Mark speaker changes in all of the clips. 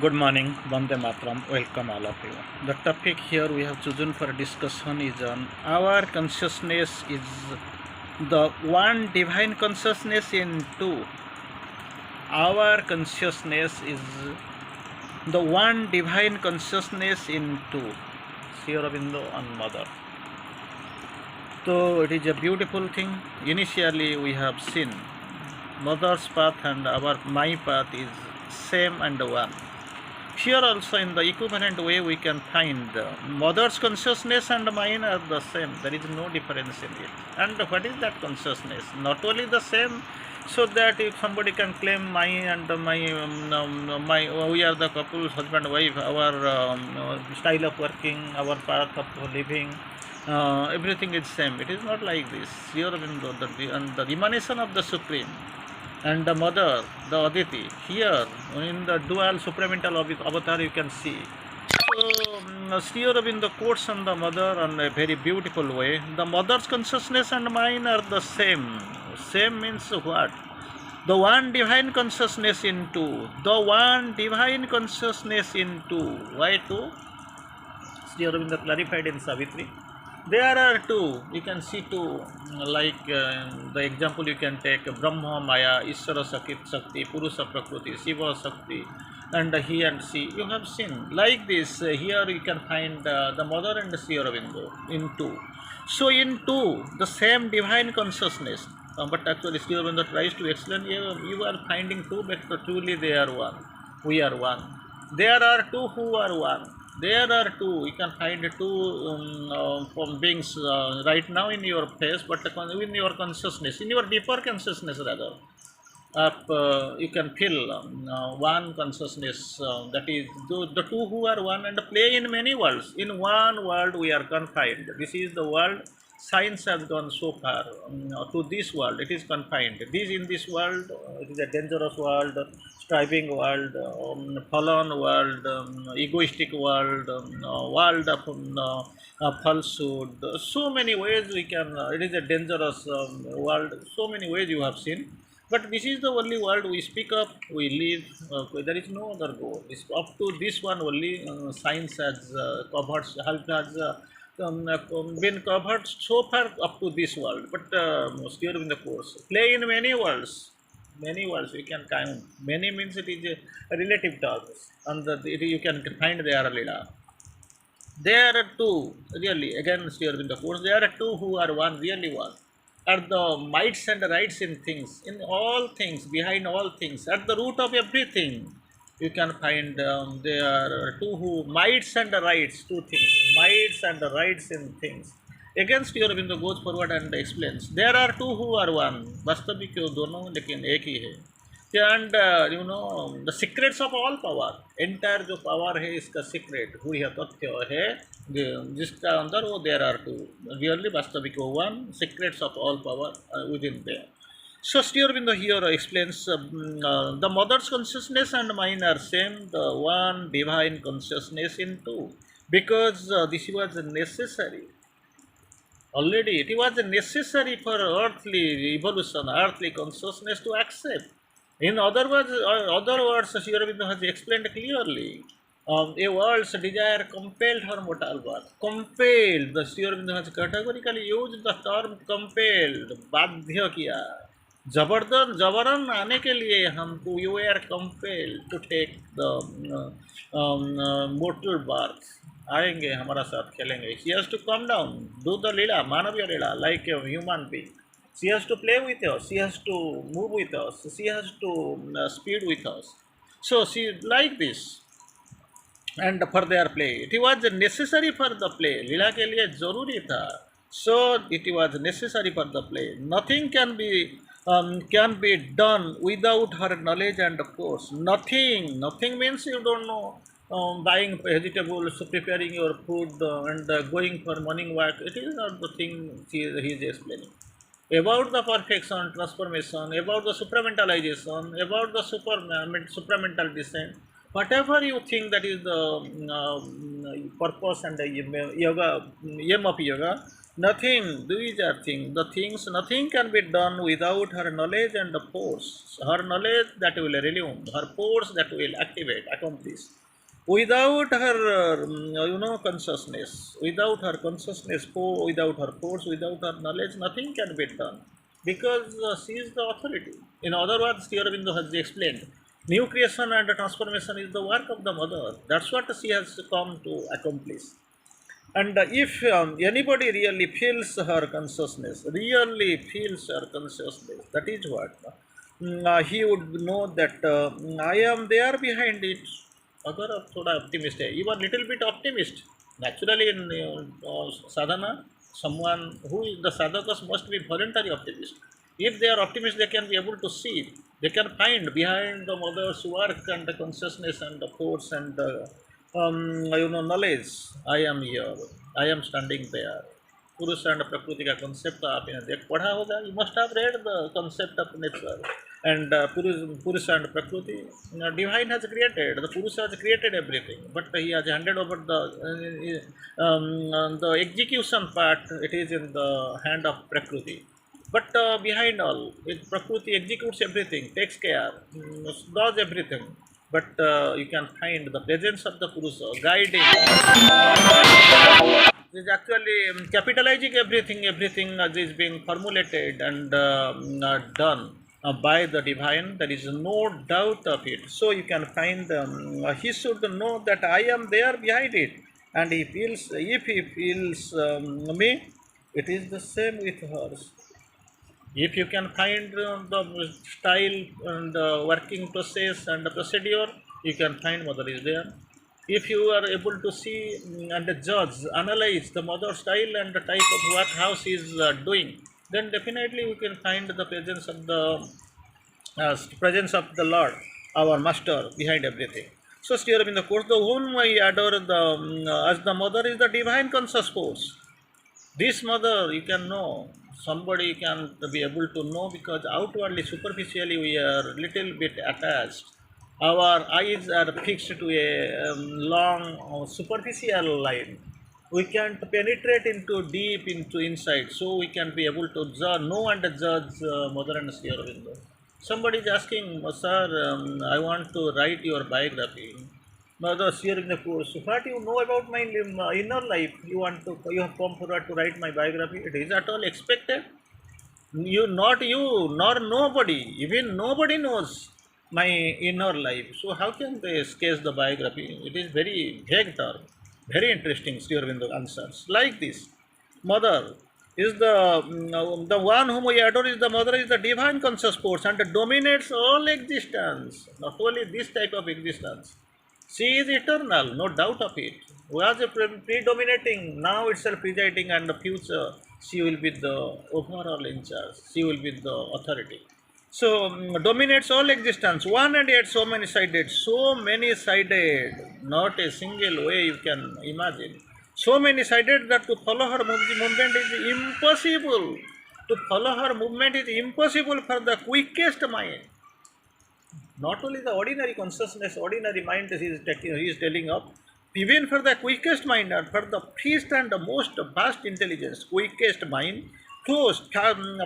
Speaker 1: Good morning, Bande Matram. Welcome all of you. The topic here we have chosen for discussion is on our consciousness is the one divine consciousness in two. Our consciousness is the one divine consciousness in two. Sri Aurobindo and Mother. So it is a beautiful thing. Initially we have seen Mother's path and our my path is same and one. Here also in the equivalent way we can find mother's consciousness and mine are the same. There is no difference in it. And what is that consciousness? Not only the same, so that if somebody can claim mine and my we are the couple, husband wife, our style of working, our path of living, everything is same. It is not like this. Here and the emanation of the Supreme and the mother, the Aditi, here in the dual supramental avatar you can see. So, Sri Aurobindo quotes on the mother in a very beautiful way. The mother's consciousness and mine are the same. Same means what? The one divine consciousness in two. The one divine consciousness in two. Why two? Sri Aurobindo clarified in Savitri. There are two, you can see two, like the example you can take Brahma, Maya, Ishvara Shakti, Purusha Prakriti, Shiva Shakti, and he and she. You have seen. Like this, here you can find the mother and the Sri Aurobindo in two. So, in two, the same divine consciousness. But actually, Sri Aurobindo tries to explain you are finding two, but truly they are one. We are one. There are two who are one. There are two. You can find two from beings right now in your face, but in your consciousness, in your deeper consciousness rather. You can feel one consciousness that is the two who are one and play in many worlds. In one world we are confined. This is the world. Science has gone so far to this world. It is confined. This in this world, it is a dangerous world, striving world, fallen world, egoistic world, world of falsehood. So many ways we can. It is a dangerous world. So many ways you have seen. But this is the only world we speak of, we live, there is no other goal. It's up to this one only science has covered, been covered so far up to this world. But still in the course, play in many worlds we can count. Many means it is a relative terms, and you can find there Lila. There are two, really, again, still in the course, there are two who are one, really one. Are the mights and rights in things, in all things, behind all things, at the root of everything. You can find there are two who, mights and rights, two things, mights and rights in things. Again, Sri Aurobindo goes forward and explains, there are two who are one, वास्तविक वो दोनों लेकिन एक ही है. And the secrets of all power, entire जो power है इसका secret हुई है तथ्य है जिसका अंदर वो there are two, really वास्तविक वो one, secrets of all power within there. So Sri Aurobindo here explains the mother's consciousness and mine are same, the one divine consciousness in two, because this was necessary. Already it was necessary for earthly evolution, earthly consciousness to accept. In other words, Sri Aurobindo has explained clearly. A world's desire compelled her mortal birth. Compelled. The Sri Aurobindo has categorically used the term compelled. बाध्य किया. जबरन आने के लिए हमको you were compelled to take the mortal birth. आएंगे हमारा साथ खेलेंगे. She has to come down, do the लीला, मानवीय लीला, like a human being. She has to play with us. She has to move with us. She has to speed with us. So she like this. And for their play, it was necessary for the play. लीला के लिए जरूरी था. So it was necessary for the play. Nothing can be done without her knowledge and force. Nothing means you don't know. Buying vegetables, preparing your food, and going for morning walk. It is not the thing he is explaining. About the perfection, transformation, about the supramentalization, about the supramental descent, whatever you think that is the purpose and the yoga, aim of yoga, Nothing, these are things. The things, nothing can be done without her knowledge and the force. Her knowledge that will relume, her force that will activate, accomplish. Without her, consciousness, without her consciousness, without her force, without her knowledge, nothing can be done. Because she is the authority. In other words, Sri Aurobindo has explained, new creation and transformation is the work of the mother. That's what she has come to accomplish. And if anybody really feels her consciousness, really feels her consciousness, that is what he would know that I am there behind it. अगर आप थोड़ा optimist है, you are little bit optimist. Naturally, in sadhana, someone who is the sadhakas must be voluntary optimist. If they are optimists, they can be able to see, they can find behind the mother's work and the consciousness and the force and the knowledge. I am here, I am standing there. पुरुष and प्रकृति का concept आपने देख पढ़ा होगा. You must have read the concept of nature and पुरुष and prakriti. Divine has created, the Purusha has created everything, but he has handed over the execution part. It is in the hand of prakriti. But behind all, Prakriti executes everything, takes care, does everything. But you can find the presence of the Purusha guiding. Is actually capitalizing everything is being formulated and done by the divine. There is no doubt of it. So you can find he should know that I am there behind it, and he feels, if he feels me, it is the same with hers. If you can find the style and working process and the procedure, you can find mother is there. If you are able to see and judge, analyze the mother style and the type of work how she is doing, then definitely we can find the presence of the Lord, our Master, behind everything. So, Sri Aurobindo quotes, the whom I adore as the mother is the divine conscious force. This mother, you can know, somebody can be able to know, because outwardly, superficially, we are little bit attached. Our eyes are fixed to a long, superficial line. We can't penetrate into deep into inside, so we can be able to know and judge Mother and Sri Aurobindo. Somebody is asking, sir, I want to write your biography. Mother sharing the course. What you know about my inner life? You have come forward to write my biography. It is at all expected. You, nor nobody, even nobody knows my inner life. So how can they sketch the biography? It is very vague term. Very interesting. Sri Aurobindo answers like this. Mother is the one whom we adore is the mother is the divine conscious force and dominates all existence. Not only this type of existence. She is eternal, no doubt of it. Was a predominating, now itself presiding, and the future she will be the overall in charge. She will be the authority. So dominates all existence, one and yet so many sided, not a single way you can imagine. So many sided that to follow her movement is impossible. To follow her movement is impossible for the quickest mind. Not only the ordinary consciousness, ordinary mind he is telling of, even for the quickest mind and for the first and the most vast intelligence, quickest mind, first and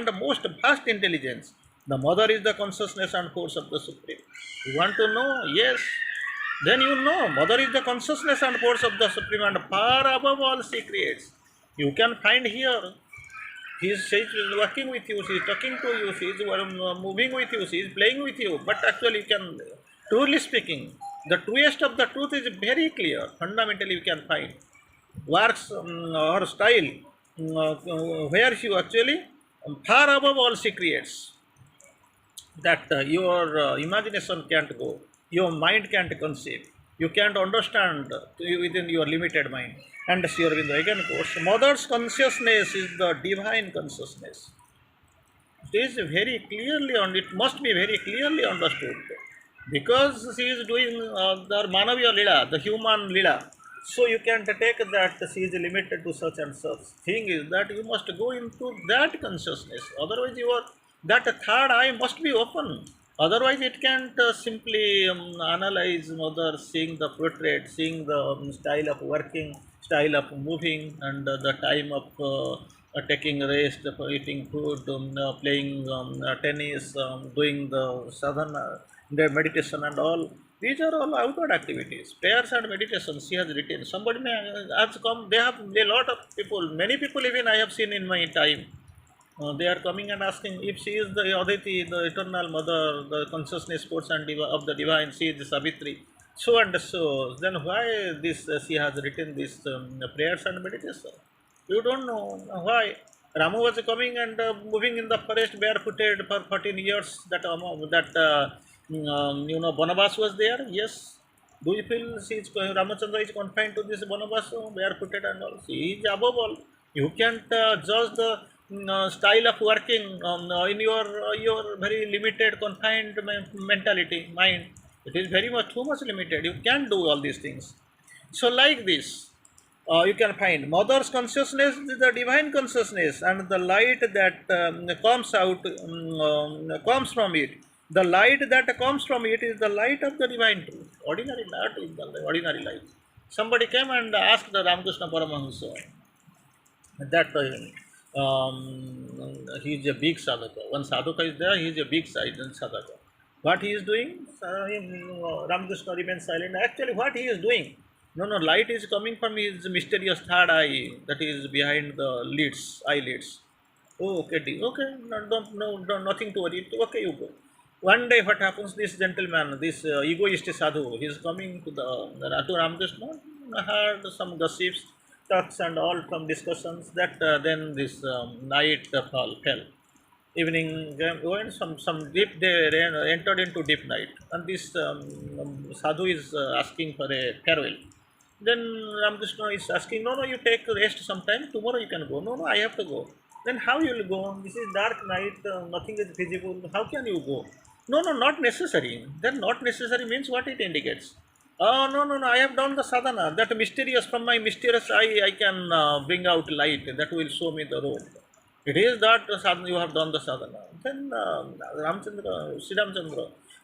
Speaker 1: the most vast intelligence, the mother is the consciousness and force of the Supreme. You want to know? Yes. Then you know, mother is the consciousness and force of the Supreme, and far above all she creates. You can find here she is working with you, she is talking to you, she is moving with you, she is playing with you. But actually, you can, truly speaking, the truest of the truth is very clear. Fundamentally, you can find works or style where she actually far above all she creates, that your imagination can't go, your mind can't conceive, you can't understand within your limited mind. And Sri Aurobindo again quotes, Mother's consciousness is the divine consciousness. It is very clearly it must be very clearly understood, because she is doing the Manaviya Lila, the human Lila. So you can't take that she is limited to such and such. Thing is that you must go into that consciousness. Otherwise, that third eye must be open. Otherwise, it can't simply analyze mother, seeing the portrait, seeing the style of working, style of moving and the time of taking rest, eating food, playing tennis, doing the sadhana, the meditation and all. These are all outward activities. Prayers and meditation, she has written. Somebody may has come, they have a lot of people, many people even I have seen in my time. They are coming and asking if she is the Aditi, the eternal mother, the consciousness force and of the divine, she is the Savitri, so and so. Then why this she has written this prayers and meditation? You don't know why. Rama was coming and moving in the forest barefooted for 14 years. Bonabas was there. Yes. Do you feel Ramachandra is confined to this Bonabas barefooted and all? He is above all. You can't judge the style of working in your very limited, confined mentality, mind. It is very much too much limited. You can't do all these things. So, like this, you can find mother's consciousness is the divine consciousness, and the light that comes out comes from it. The light that comes from it is the light of the divine truth. Ordinary light is the ordinary light. Somebody came and asked the Ramakrishna Paramahansa that he is a big sadhaka. One sadhaka is there, he is a big sadhaka. What he is doing? Ramakrishna remains silent. Actually, what he is doing? No, no, light is coming from his mysterious third eye that is behind the lids, eyelids. Oh, okay, okay, no, nothing to worry. Okay, you go. One day, what happens? This gentleman, this egoist sadhu, he is coming to to Ramakrishna. Heard some gossips, talks, and all from discussions. That then this night fell. Evening when some deep they entered into deep night, and this sadhu is asking for a farewell. Then Ramakrishna is asking, no, no, you take rest sometime, tomorrow you can go. No, no, I have to go. Then how you will go? This is dark night, nothing is visible, how can you go? No, no, not necessary. Then not necessary means what it indicates? Oh, no, no, no, I have done the sadhana, that mysterious, from my mysterious eye I can bring out light that will show me the road. It is that sadhana, you have done the sadhana. Then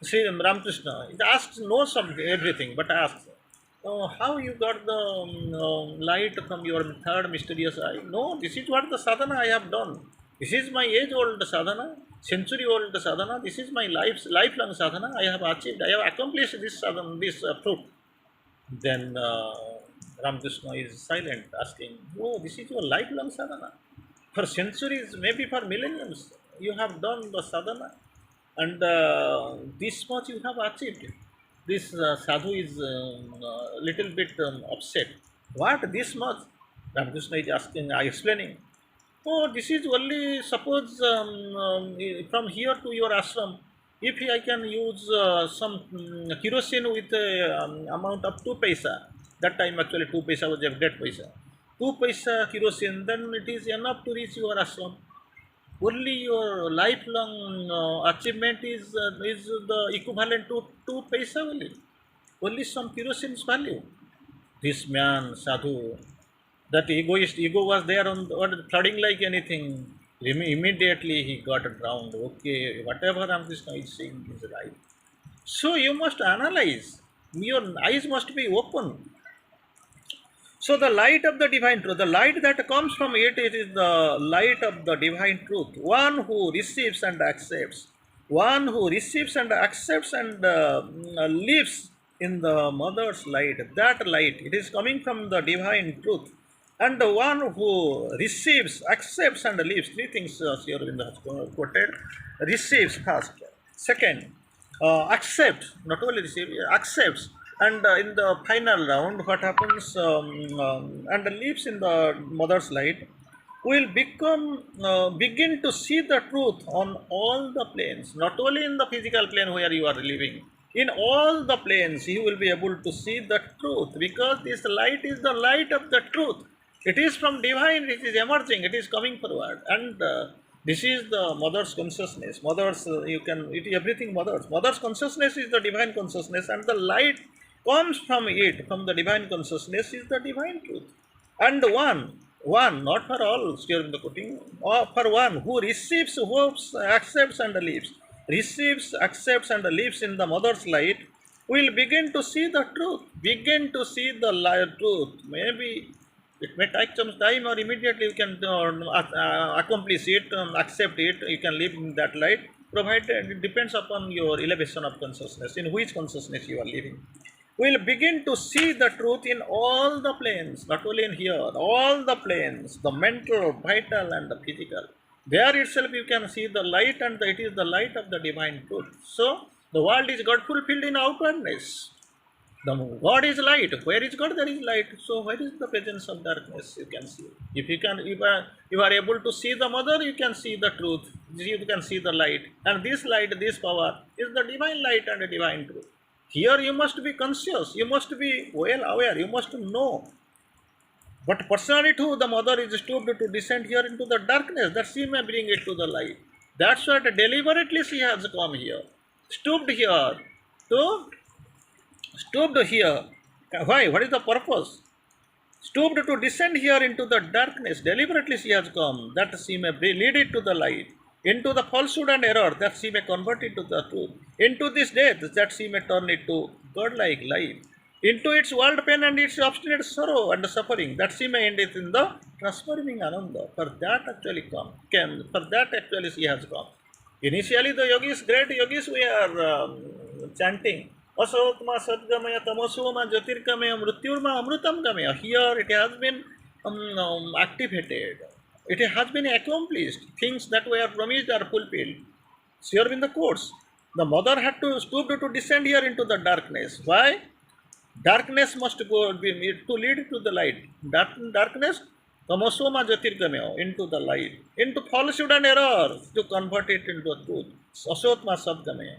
Speaker 1: Sri Ramakrishna, it asks, knows something, everything, but asks, oh, how you got the light from your third mysterious eye? No, this is what the sadhana I have done. This is my age-old sadhana, century-old sadhana. This is my lifelong sadhana. I have achieved, I have accomplished this sadhana, this fruit. Then Ramakrishna is silent, asking, oh, this is your lifelong sadhana. For centuries, maybe for millenniums, you have done the sadhana, and this much you have achieved. This sadhu is little bit upset. What this much? Ramakrishna is asking, explaining. Oh, this is only, suppose from here to your ashram, if I can use some kerosene with amount of 2 paisa, that time actually 2 paisa was a great paisa. 2 paisa kerosene, then it is enough to reach your ashram. Only your lifelong achievement is the equivalent to 2 paisa only. Only some kerosene's value. This man, sadhu, that ego was there on flooding like anything. Immediately he got drowned. Okay, whatever Ramakrishna is saying is right. So you must analyze. Your eyes must be open. So the light of the divine truth, the light that comes from it, it is the light of the divine truth. One who receives and accepts, one who receives and accepts and lives in the mother's light. That light, it is coming from the divine truth. And the one who receives, accepts, and lives. Three things Sri Aurobindo has quoted. Receives first. Second, accept, not only receive, accepts. And in the final round, what happens, and lives in the mother's light, will begin to see the truth on all the planes, not only in the physical plane where you are living. In all the planes, you will be able to see the truth, because this light is the light of the truth. It is from divine, it is emerging, it is coming forward. And this is the mother's consciousness. Mother's, everything mother's. Mother's consciousness is the divine consciousness, and the light comes from it, from the divine consciousness, is the divine truth. And one, not for all, still in the quoting, or for one who receives, hopes, accepts, and lives, receives, accepts, and lives in the mother's light, will begin to see the truth, begin to see the truth. Maybe It may take some time, or immediately you can accomplish it, accept it. You can live in that light, provided it depends upon your elevation of consciousness, in which consciousness you are living. We will begin to see the truth in all the planes, not only in here, all the planes, the mental, vital, and the physical. There itself you can see the light, and it is the light of the divine truth. So, the world is God fulfilled in outwardness. The God is light. Where is God? There is light. So where is the presence of darkness? You can see. If you are able to see the mother, you can see the truth. You can see the light. And this light, this power is the divine light and the divine truth. Here you must be conscious. You must be well aware. You must know. But personally too, the mother is stooped to descend here into the darkness, that she may bring it to the light. That's what deliberately she has come here. Stooped here to stooped here. Why? What is the purpose? Stooped to descend here into the darkness. Deliberately she has come, that she may lead it to the light. Into the falsehood and error, that she may convert it to the truth. Into this death, that she may turn it to godlike life. Into its world pain and its obstinate sorrow and suffering, that she may end it in the transforming ananda. For that actually for that actually she has come. Initially, the yogis, great yogis, we are chanting Asotma Sadgamaya Tamosoma Jyotirkamaya Mrutyurma Amrutam Gamaya. Here it has been activated. It has been accomplished. Things that were promised are fulfilled. Sri Aurobindo quotes, the mother had to stoop to descend here into the darkness. Why? Darkness must go to lead to the light. Darkness, Tamosoma Jyotirgamaya, into the light. Into falsehood and error, to convert it into truth. Asotma Sadgamaya.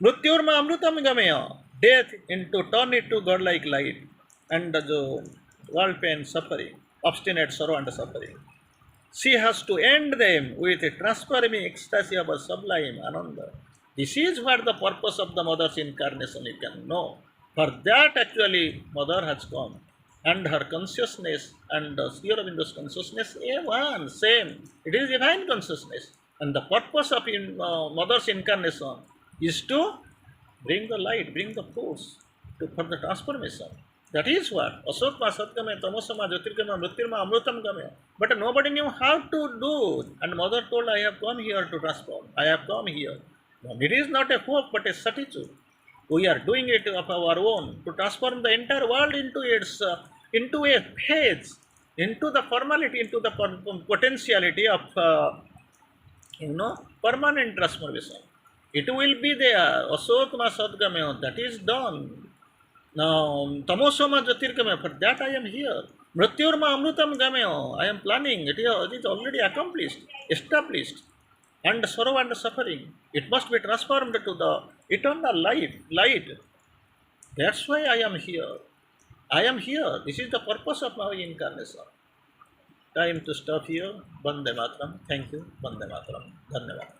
Speaker 1: Mrutyurma Amrutam Gamaya, death into turn it to godlike light, and the world pain, suffering, obstinate sorrow and suffering. She has to end them with a transforming ecstasy of a sublime ananda. This is what the purpose of the mother's incarnation you can know. For that actually mother has come, and her consciousness and Sri Aurobindo's consciousness one, same. It is divine consciousness, and the purpose of mother's incarnation is to bring the light, bring the force for the transformation. That is what Asotma Satgamaya Tamosama Jyotirgamaya Mrityurma Amrutam Gamaya. But nobody knew how to do. And mother told, I have come here to transform. I have come here. And it is not a hope but a certitude. We are doing it of our own to transform the entire world into its into a phase, into the formality, into the potentiality of permanent transformation. It will be there. Asotma Sadgamaya, that is done. Now, Tamosoma Jyotirgamaya, for that I am here. Mrityurma Amrutam Gamaya, I am planning. It is already accomplished, established. And sorrow and suffering, it must be transformed to the eternal life, light. That's why I am here. I am here. This is the purpose of my incarnation. Time to stop here. Vande Matram. Thank you. Vande Matram. Dhanyavad.